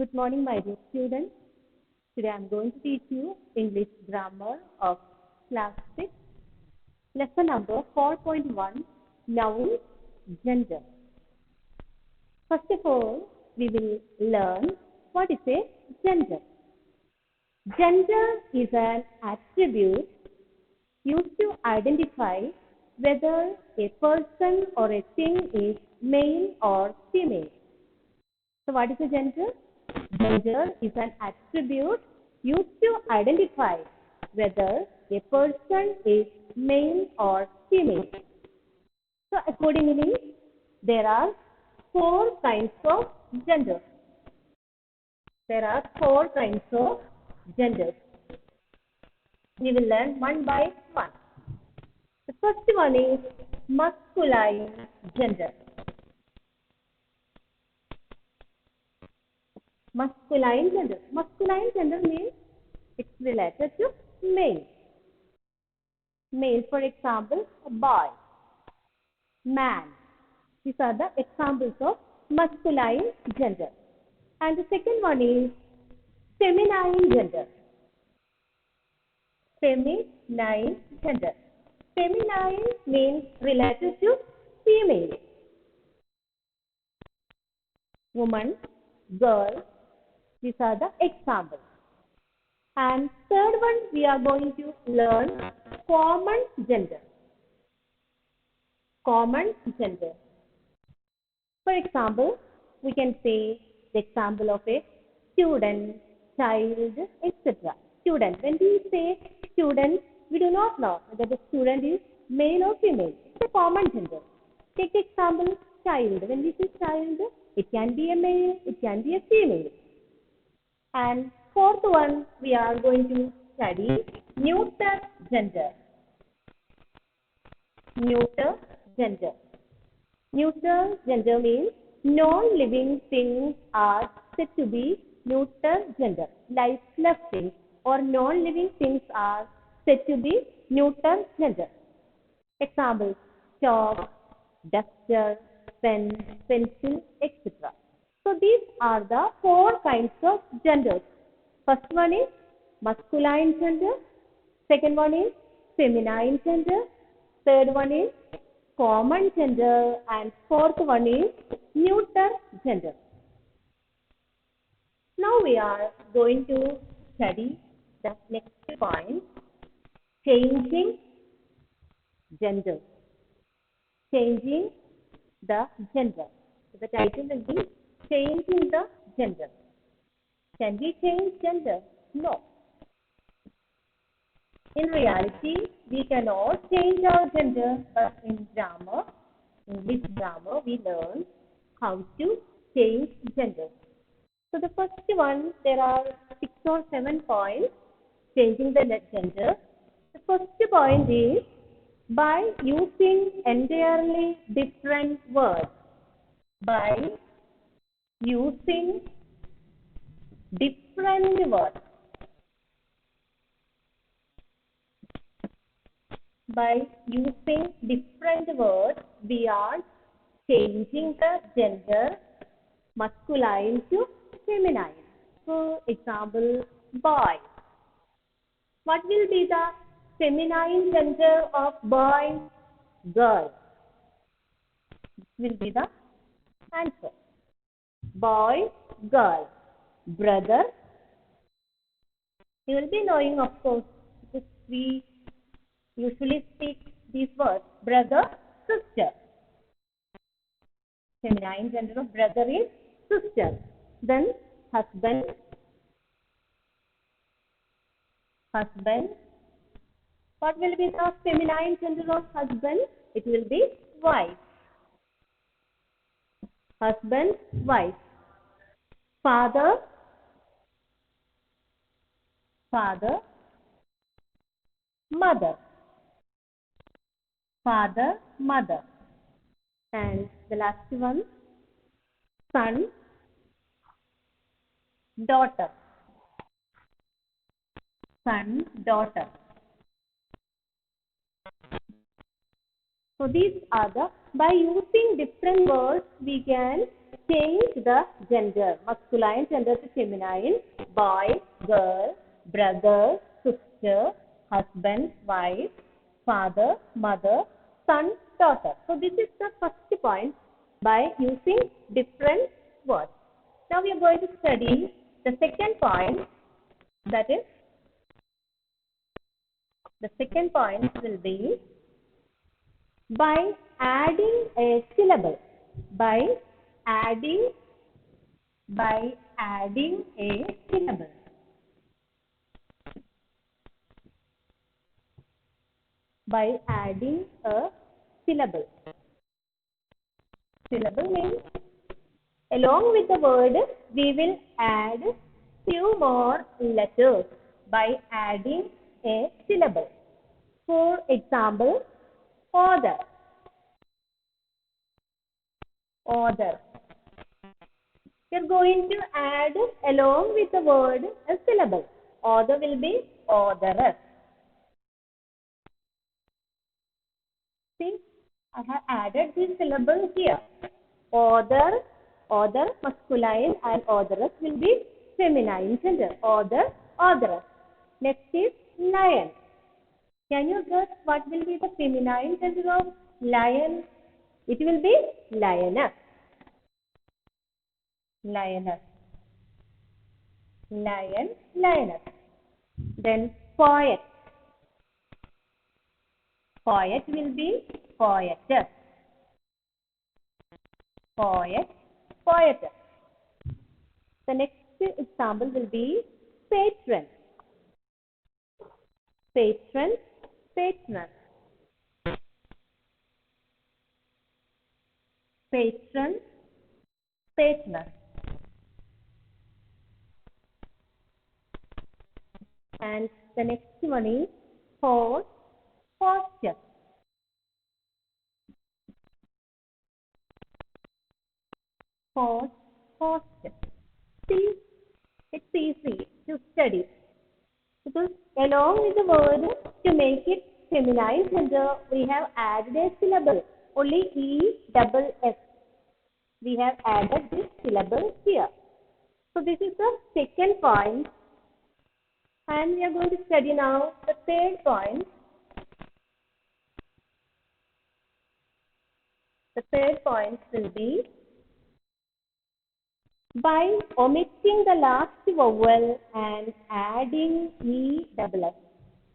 Good morning, my dear students. Today I am going to teach you English grammar of class 6, lesson number 4.1, nouns, gender. First of all, we will learn what is a gender. Gender is an attribute used to identify whether a person or a thing is male or female. So what is a gender? Gender is an attribute used to identify whether a person is male or female. So accordingly, there are four kinds of genders. There are four kinds of genders. We will learn one by one. The first one is masculine gender. Masculine gender. Masculine gender means it's related to male. Male, for example, a boy, man. These are the examples of masculine gender. And the second one is feminine gender. Feminine gender. Feminine means related to female. Woman, girl. These are the examples. And third one, we are going to learn common gender. Common gender. For example, we can say the example of a student, child, etc. Student. When we say student, we do not know whether the student is male or female. It's a common gender. Take the example child. When we say child, it can be a male, it can be a female. And fourth one, we are going to study neuter gender. Neuter gender. Neuter gender means non-living things are said to be neuter gender. Lifeless things or non-living things are said to be neuter gender. Examples: chalk, duster, pen, pencil, etc. So these are the four kinds of genders. First one is masculine gender. Second one is feminine gender. Third one is common gender. And fourth one is neuter gender. Now we are going to study the next point, changing gender. Changing the gender. So the title will be changing the gender. Can we change gender? No. In reality, we cannot change our gender, but in grammar, English grammar, we learn how to change gender. So the first one, there are 6 or 7 points changing the gender. The first point is by using entirely different words. By using different words. By using different words, we are changing the gender masculine to feminine. For example, boy. What will be the feminine gender of boy? Girl. This will be the answer. Boy, girl. Brother. You will be knowing, of course, because we usually speak these words. Brother, sister. Feminine gender of brother is sister. Then husband. Husband. What will be the feminine gender of husband? It will be wife. Husband, wife. Father. Father. Mother. Father, mother. And the last one, son, daughter. Son, daughter. So these are the, by using different words, we can change the gender, masculine gender to feminine. Boy, girl, brother, sister, husband, wife, father, mother, son, daughter. So this is the first point by using different words. Now we are going to study the second point, that is, the second point will be by adding a syllable. By adding a syllable. By adding a syllable. Syllable means along with the word we will add few more letters by adding a syllable. For example, order. Order. We are going to add along with the word a syllable. Order will be orderers. See, I have added this syllable here. Order, order masculine, and orderers will be feminine gender. Order, orderers. Next is lion. Can you guess what will be the feminine gender of lion? It will be lioness. Lioness. Lion, lioness. Then poet. Poet will be poetess. Poet, poetess. The next example will be patron. Patron, patron. Patron, patron. And the next one is host, hostess. Host, hostess. See, it's easy to study. Because along with the word, to make it feminine gender, we have added a syllable. Only E-double-S. We have added this syllable here. So this is the second point. And we are going to study now the third point. The third point will be by omitting the last vowel and adding E-double-S.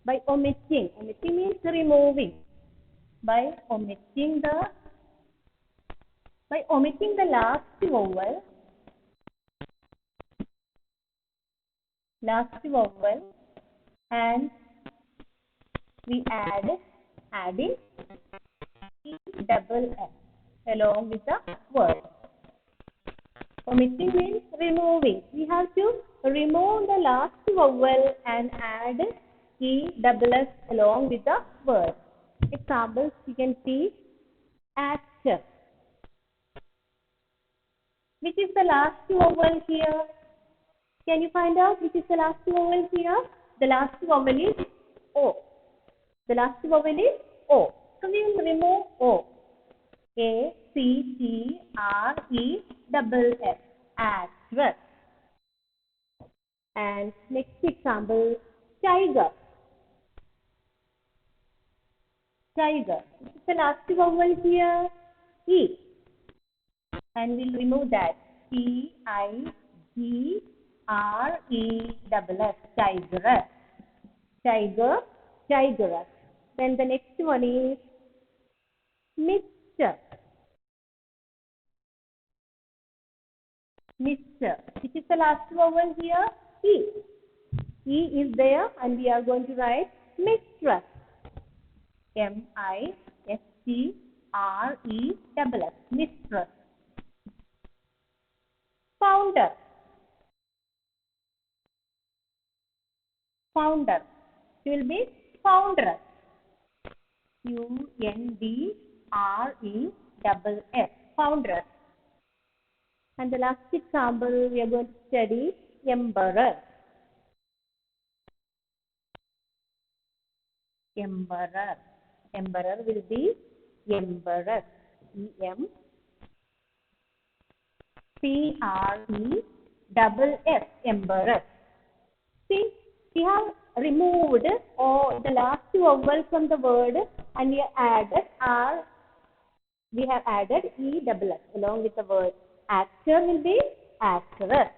By omitting. Omitting means removing. By omitting the last vowel and we adding E-double-S along with the word. Omitting means removing. We have to remove the last vowel and add E-double-S along with the word. Examples you can see: actor. Which is the last vowel here? Can you find out which is the last vowel here? The last vowel is O. The last vowel is O. So we will remove O. A-C-T-R-E-S-S. Actress. And next example, tiger. Tiger. This is the last vowel here, E. And we'll remove that. T-I-G-R-E-S-S. Tigeress. Tiger, tigeress. Then the next one is Mr. Mr. Which is the last vowel here? E. E is there and we are going to write mistress. M-I-S-T-R-E-S-S. Mistress. Founder. Founder. It will be foundress. U-N-D-R-E-S-S. Foundress. And the last example we are going to study emperor. Emperor. Emperor will be emperor. E-M. P-R-E-S-S, embarrass. See, we have removed or the last vowel from the word and we have added R. We have added E-double-S along with the word. Actor will be actress.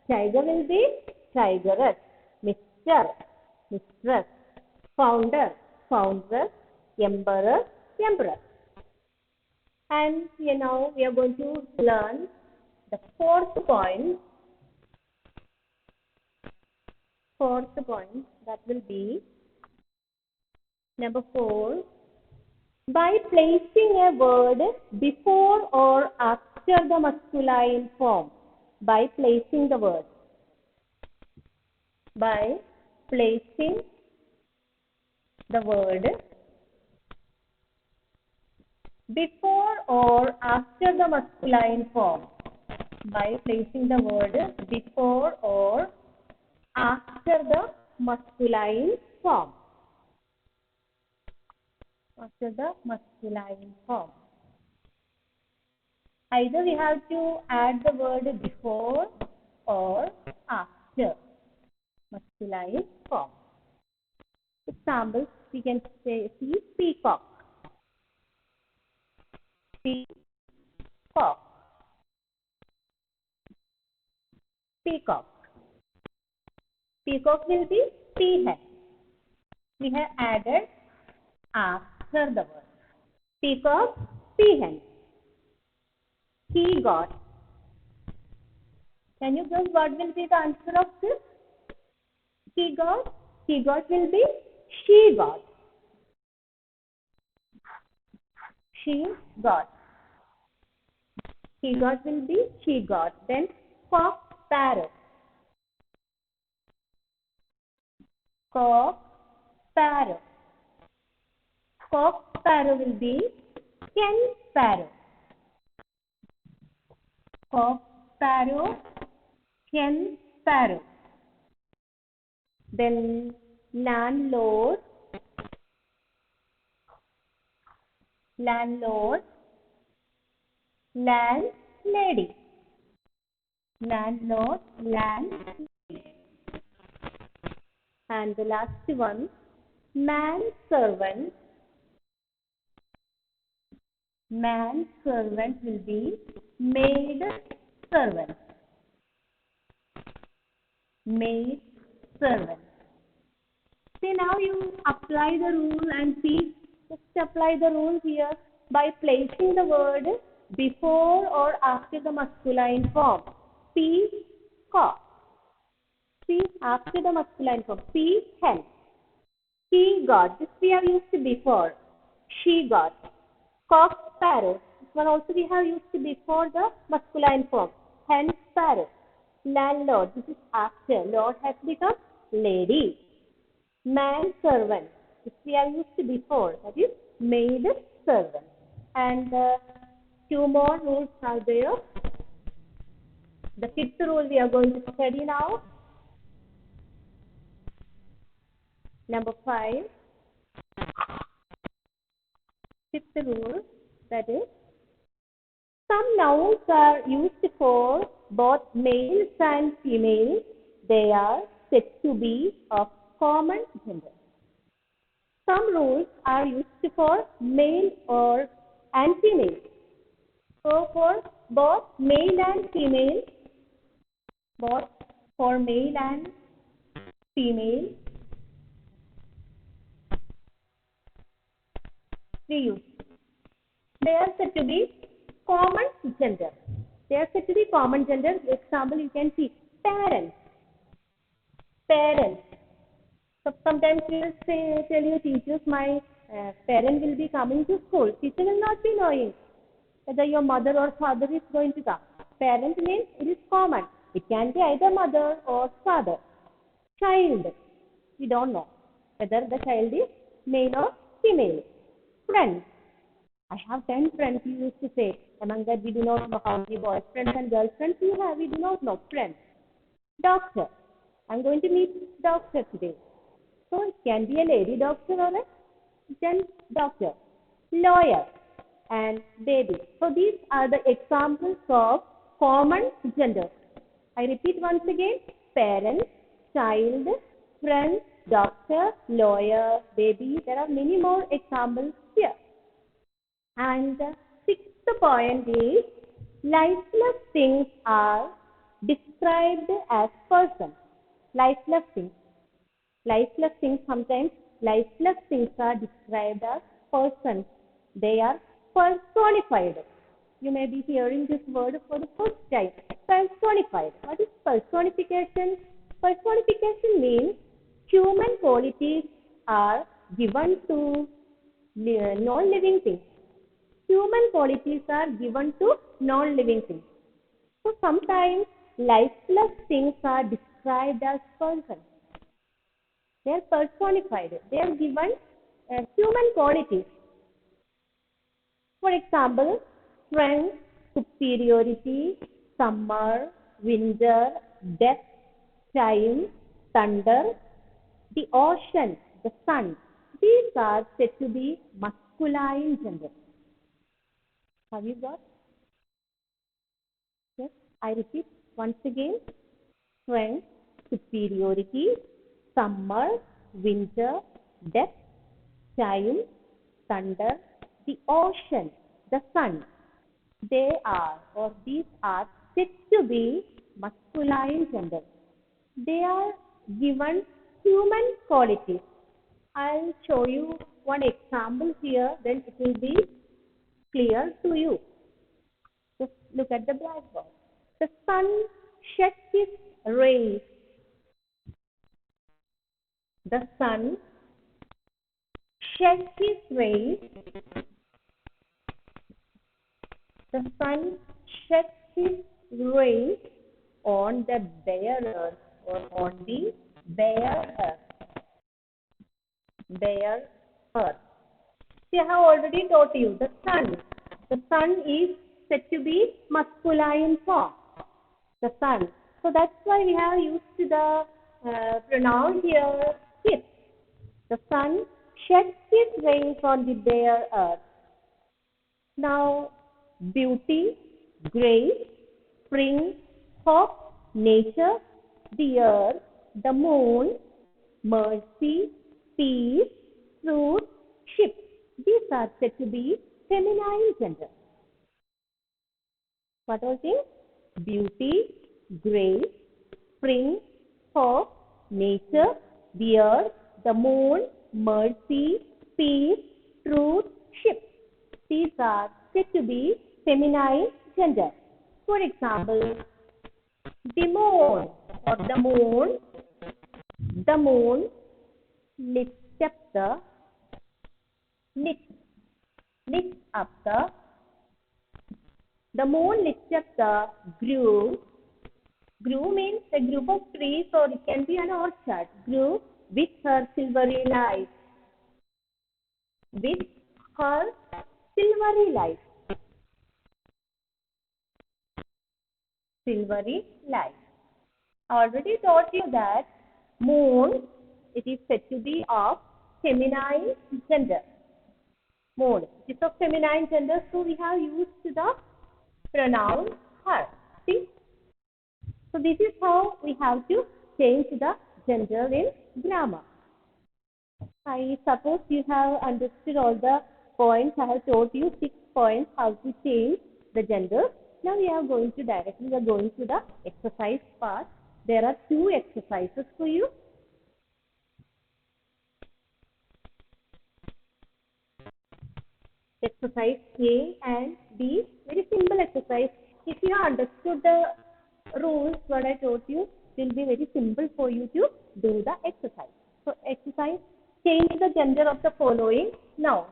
Tiger will be tigeress. Mister, mistress. Founder, foundress. Emperor, empress. And now we are going to learn the fourth point. Fourth point, that will be number 4. By placing a word before or after the masculine form. By placing the word. By placing the word before or after the masculine form. By placing the word before or after the masculine form. After the masculine form. Either we have to add the word before or after masculine form. Examples, we can say peacock. Peacock. Peacock. Peacock will be peahen. We have added after the word. Peacock, peahen. He got. Can you guess what will be the answer of this? He got. He got will be she got. She got. He got will be she got. Then cock parrot. Cock sparrow. Cock sparrow will be hen sparrow. Cock sparrow, hen sparrow. Then landlord, landlord, landlady. Landlord, landlady. And the last one, manservant. Manservant will be maid servant. Maid servant. See, now you apply the rule and see, just apply the rule here by placing the word before or after the masculine form. Peacock. See, after the masculine form. Peahen. He got. This we have used before. She got. Cock sparrow. This one also we have used before the masculine form. Hen sparrow. Landlord. This is after. Lord has become lady. Man servant. This we have used before. That is maid servant. And 2 more rules are there. The 5th rule we are going to study now. Number 5. 5th rule, that is, some nouns are used for both males and females. They are said to be of common gender. Some rules are used for male and female. So for both male and female, both for male and female, we use. They are said to be common gender. They are said to be common gender. Example, you can see parents. Parents. So sometimes you will tell your teachers, my parent will be coming to school. Teacher will not be knowing whether your mother or father is going to come. Parent means it is common. It can be either mother or father. Child. We don't know whether the child is male or female. Friends. I have 10 friends, you used to say. Among that, we do not know how many boyfriends and girlfriends you have. We do not know. Friends. Doctor. I'm going to meet doctor today. So it can be a lady doctor or a gent doctor. Lawyer and baby. So these are the examples of common genders. I repeat once again, parent, child, friend, doctor, lawyer, baby. There are many more examples here. And the sixth point is, lifeless things are described as persons. Lifeless things. Lifeless things, sometimes lifeless things are described as persons. They are personified. You may be hearing this word for the first time. Personified. What is personification? Personification means human qualities are given to non-living things. Human qualities are given to non-living things. So sometimes lifeless things are described as persons. They are personified. They are given human qualities. For example, strength, superiority, summer, winter, death, time, thunder, the ocean, the sun. These are said to be masculine gender. Have you got? Yes, I repeat once again. Strength, superiority, summer, winter, death, time, thunder, the ocean, the sun. They are, or these are said to be masculine gender. They are given human qualities. I'll show you one example here, then it will be clear to you. Just look at the blackboard. The sun sheds his rays. The sun sheds his rays. The sun sheds his rays on the bare earth, or on the bare earth. Bare earth. See, I have already taught you the sun. The sun is said to be masculine form. The sun. So that's why we have used the pronoun here, his. The sun sheds his rays on the bare earth. Now, beauty, grace, spring, hope, nature, the earth, the moon, mercy, peace, truth, ship. These are said to be feminine gender. What are things? Beauty, grace, spring, hope, nature, the earth, the moon, mercy, peace, truth, ship. These are said to be feminine gender. For example, the moon or the moon lifts up the moon lifts up the grove. Grove means a group of trees, or it can be an orchard. Grove with her silvery light. With her silvery light. Silvery light. I already taught you that moon, it is said to be of feminine gender. Moon, it is of feminine gender, so we have used the pronoun her. See? So this is how we have to change the gender in grammar. I suppose you have understood all the points. I have taught you 6 points how to change the gender. Now we are going to the exercise part. There are 2 exercises for you. Exercise A and B, very simple exercise. If you understood the rules what I taught you, it will be very simple for you to do the exercise. So exercise, change the gender of the following noun.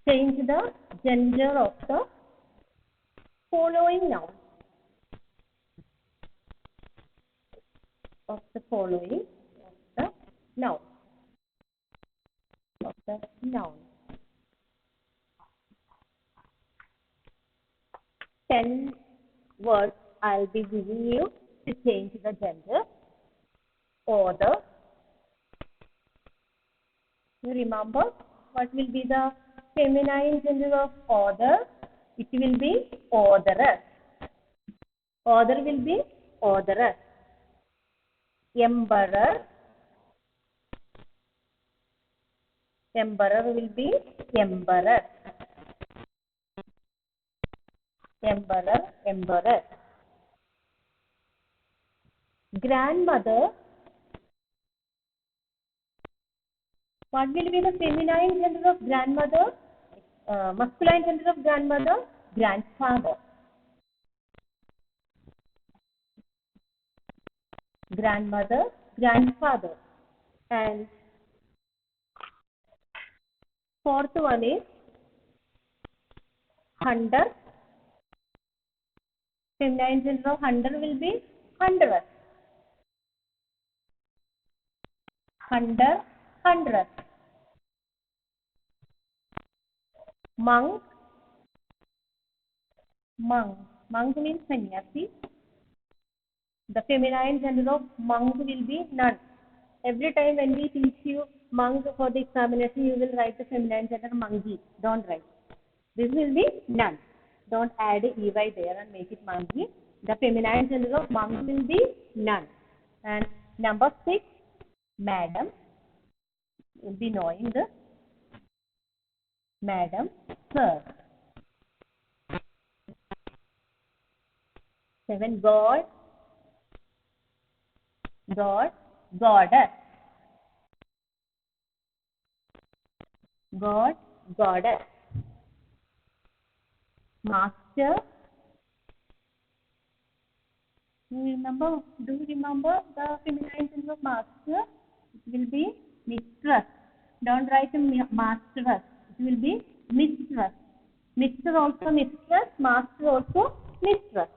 Change the gender of the following noun. Of the following noun. Of the noun. 10 words I'll be giving you to change the gender. Order. You remember what will be the feminine gender of author, it will be authoress. Author will be authoress. Emperor, emperor will be emperor. Emperor, emperor. Grandmother, what will be the feminine gender of grandmother? Masculine gender of grandmother? Grandfather. Grandmother, grandfather. And fourth one is hunter. Feminine gender of hunter will be huntress. Hunter, huntress. Monk, monk. Monk means sannyasi. The feminine gender of monk will be nun. Every time when we teach you monk for the examination, you will write the feminine gender monkey. Don't write. This will be nun. Don't add EY there and make it monkey. The feminine gender of monk will be nun. And number 6, madam. You'll be knowing the madam, sir. 7, God, God, goddess. God, goddess. Master. Do you remember the feminine gender of master? It will be mistress. Don't write masteress. It will be mistress. Mister also mistress. Master also mistress.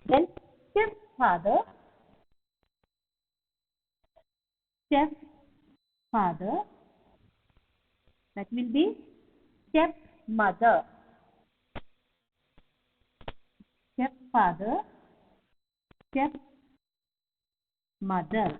Then stepfather. Stepfather. That will be stepmother. Stepfather. Stepmother.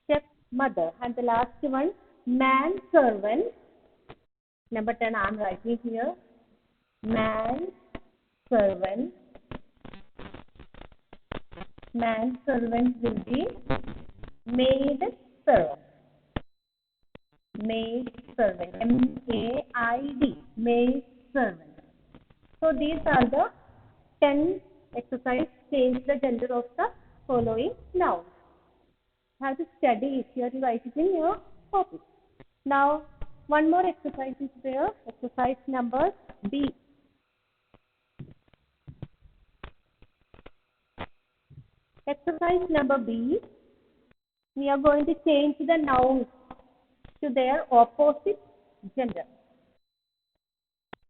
Stepmother. And the last one, manservant. Number 10, I am writing here. Manservant. Manservant will be maid servant. Maid servant. M-A-I-D. Maid servant. So these are the 10 exercises. Change the gender of the following nouns. Have to study it. Here you write it in your copy. Now, one more exercise is there. Exercise number B. Exercise number B. We are going to change the nouns to their opposite gender.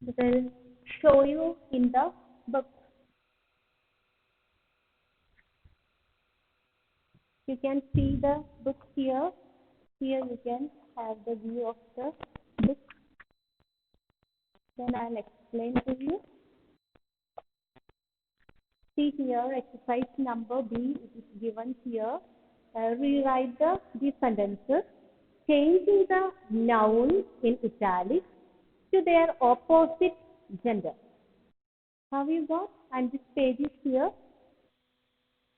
We will show you in the book. You can see the book here. Here you can have the view of the book. Then I'll explain to you. See here, exercise number B, it is given here. Rewrite these sentences, changing the nouns in italics to their opposite gender. Have you got? And this page is here.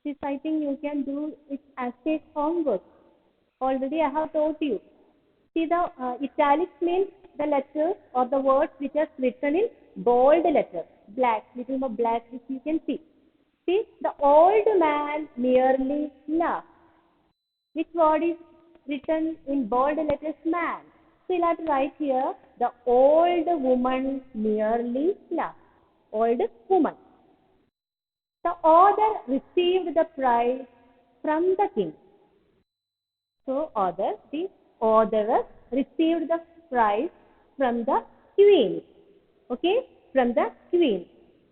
This I think you can do it as a homework. Already I have taught you. See, the italics means the letters or the words which are written in bold letters, black, little more black, which you can see. See, the old man merely laughed. Which word is written in bold letters? Man. So you'll have to write here, the old woman merely laughed. Old woman. The author received the prize from the king. So the authoress received the prize from the queen. Okay, from the queen.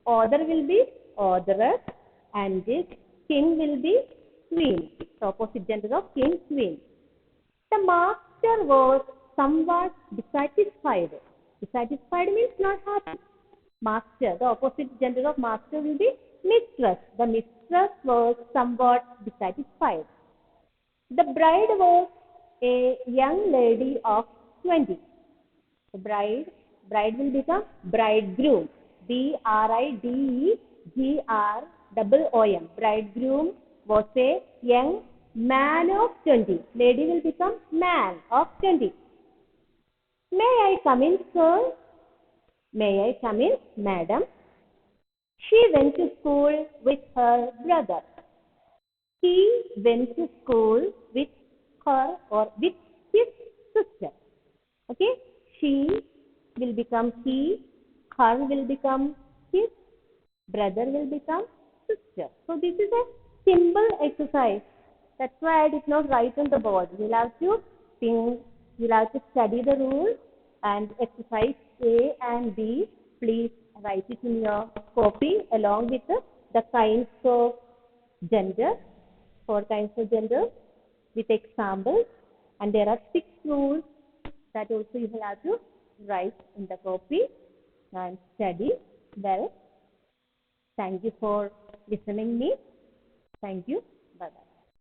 Author will be authoress and this king will be queen. It's opposite gender of king, queen. The master was somewhat dissatisfied. Dissatisfied means not happy. Master, the opposite gender of master will be mistress. The mistress was somewhat dissatisfied. The bride was a young lady of 20. The bride will become bridegroom. Bridegrom. Bridegroom was a young man of 20. Lady will become man of 20. May I come in, sir? May I come in, madam? She went to school with her brother. He went to school with her or with his sister. Okay? She will become he, her will become his, brother will become sister. So this is a simple exercise. That's why I did not write on the board. You'll have to think, you'll have to study the rules and exercise A and B. Please write it in your copy along with the kinds of gender, 4 kinds of gender with examples. And there are 6 rules that also you will have to write in the copy and study well. Thank you for listening me. Thank you. Bye bye.